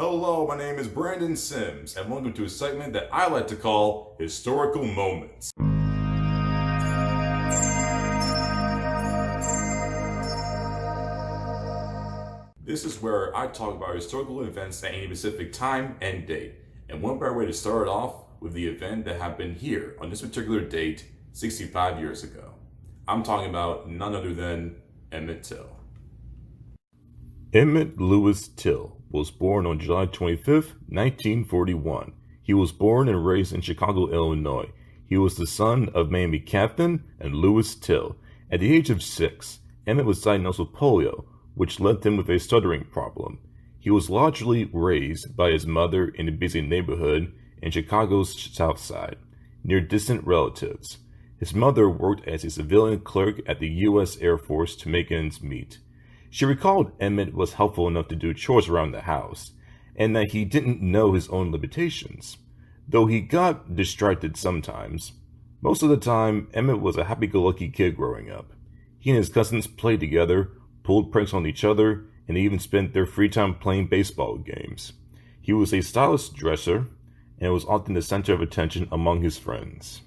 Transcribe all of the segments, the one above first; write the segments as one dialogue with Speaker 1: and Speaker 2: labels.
Speaker 1: Hello, my name is Brandon Sims, and welcome to a segment that I like to call Historical Moments. This is where I talk about historical events at any specific time and date. And one better way to start it off with the event that happened here on this particular date 65 years ago. I'm talking about none other than Emmett Till. Emmett Lewis Till was born on July 25, 1941. He was born and raised in Chicago, Illinois. He was the son of Mamie Catherine and Lewis Till. At the age of 6, Emmett was diagnosed with polio, which left him with a stuttering problem. He was largely raised by his mother in a busy neighborhood in Chicago's South Side, near distant relatives. His mother worked as a civilian clerk at the U.S. Air Force to make ends meet. She recalled Emmett was helpful enough to do chores around the house, and that he didn't know his own limitations, though he got distracted sometimes. Most of the time, Emmett was a happy-go-lucky kid growing up. He and his cousins played together, pulled pranks on each other, and they even spent their free time playing baseball games. He was a stylish dresser, and was often the center of attention among his friends.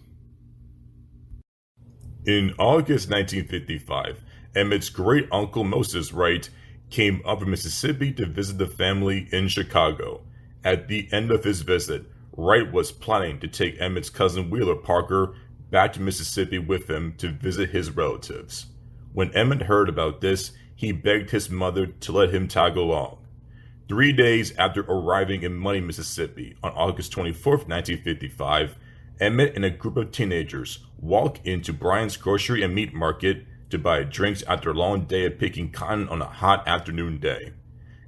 Speaker 1: In August 1955, Emmett's great-uncle Moses Wright came up from Mississippi to visit the family in Chicago. At the end of his visit, Wright was planning to take Emmett's cousin Wheeler Parker back to Mississippi with him to visit his relatives. When Emmett heard about this, he begged his mother to let him tag along. 3 days after arriving in Money, Mississippi on August 24, 1955, Emmett and a group of teenagers walked into Bryant's grocery and meat market to buy drinks after a long day of picking cotton on a hot afternoon day.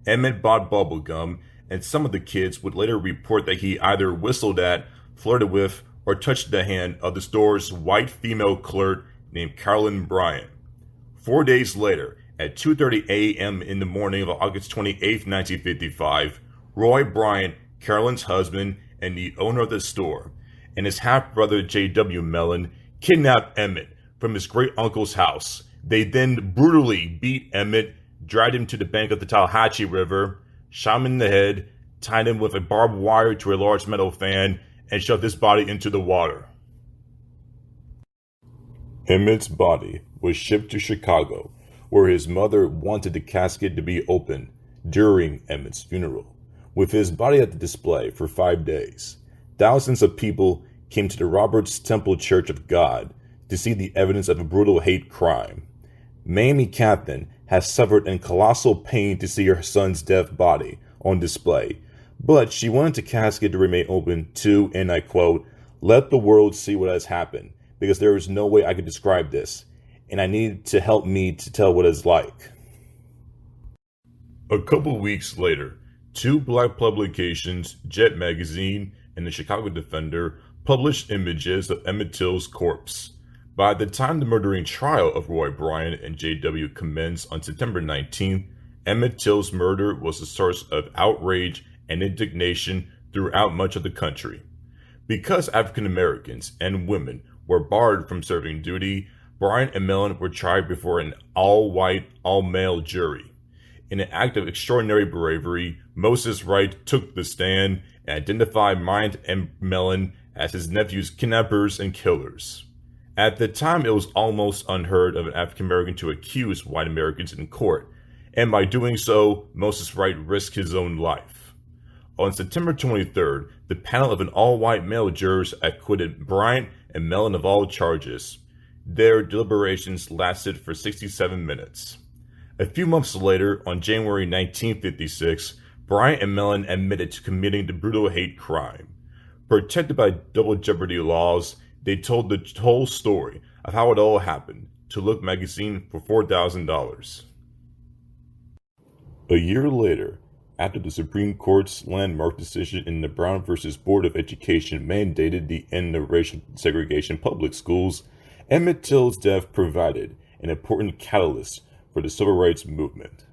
Speaker 1: Emmett bought bubble gum, and some of the kids would later report that he either whistled at, flirted with, or touched the hand of the store's white female clerk named Carolyn Bryant. 4 days later, at 2:30 a.m. in the morning of August 28, 1955, Roy Bryant, Carolyn's husband and the owner of the store, and his half-brother J.W. Mellon kidnapped Emmett from his great-uncle's house. They then brutally beat Emmett, dragged him to the bank of the Tallahatchie River, shot him in the head, tied him with a barbed wire to a large metal fan, and shoved his body into the water. Emmett's body was shipped to Chicago, where his mother wanted the casket to be opened during Emmett's funeral. With his body at the display for 5 days, thousands of people came to the Roberts Temple Church of God to see the evidence of a brutal hate crime. Mamie Catherine has suffered in colossal pain to see her son's dead body on display, but she wanted the casket to remain open to, and I quote, "let the world see what has happened, because there is no way I could describe this, and I need to help me to tell what it's like." A couple weeks later, two black publications, Jet Magazine and the Chicago Defender, published images of Emmett Till's corpse. By the time the murdering trial of Roy Bryant and J.W. commenced on September 19th, Emmett Till's murder was a source of outrage and indignation throughout much of the country. Because African Americans and women were barred from serving duty, Bryant and Mellon were tried before an all-white, all-male jury. In an act of extraordinary bravery, Moses Wright took the stand and identified Bryant and Mellon as his nephew's kidnappers and killers. At the time, it was almost unheard of an African American to accuse white Americans in court, and by doing so, Moses Wright risked his own life. On September 23rd, the panel of an all-white male jurors acquitted Bryant and Mellon of all charges. Their deliberations lasted for 67 minutes. A few months later, on January 1956, Bryant and Mellon admitted to committing the brutal hate crime. Protected by double jeopardy laws, they told the whole story of how it all happened to Look magazine for $4,000. A year later, after the Supreme Court's landmark decision in the Brown v. Board of Education mandated the end of racial segregation in public schools, Emmett Till's death provided an important catalyst for the civil rights movement.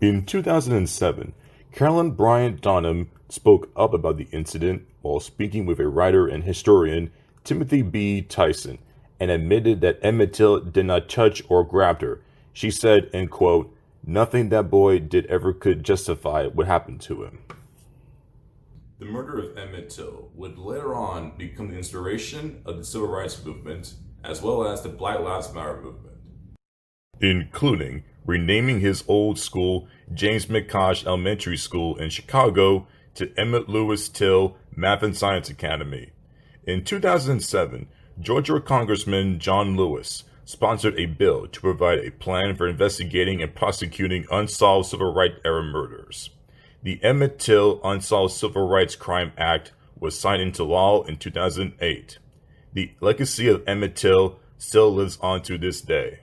Speaker 1: In 2007, Carolyn Bryant Donham spoke up about the incident while speaking with a writer and historian, Timothy B. Tyson, and admitted that Emmett Till did not touch or grab her. She said, and quote, Nothing that boy did ever could justify what happened to him. The murder of Emmett Till would later on become the inspiration of the civil rights movement, as well as the Black Lives Matter movement, including renaming his old school, James McCosh Elementary School in Chicago, to Emmett Lewis Till Math and Science Academy. In 2007, Georgia Congressman John Lewis sponsored a bill to provide a plan for investigating and prosecuting unsolved civil rights era murders. The Emmett Till Unsolved Civil Rights Crime Act was signed into law in 2008. The legacy of Emmett Till still lives on to this day.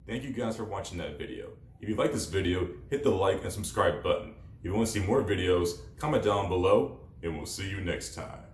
Speaker 1: Thank you guys for watching that video. If you like this video, hit the like and subscribe button. If you want to see more videos, comment down below, and we'll see you next time.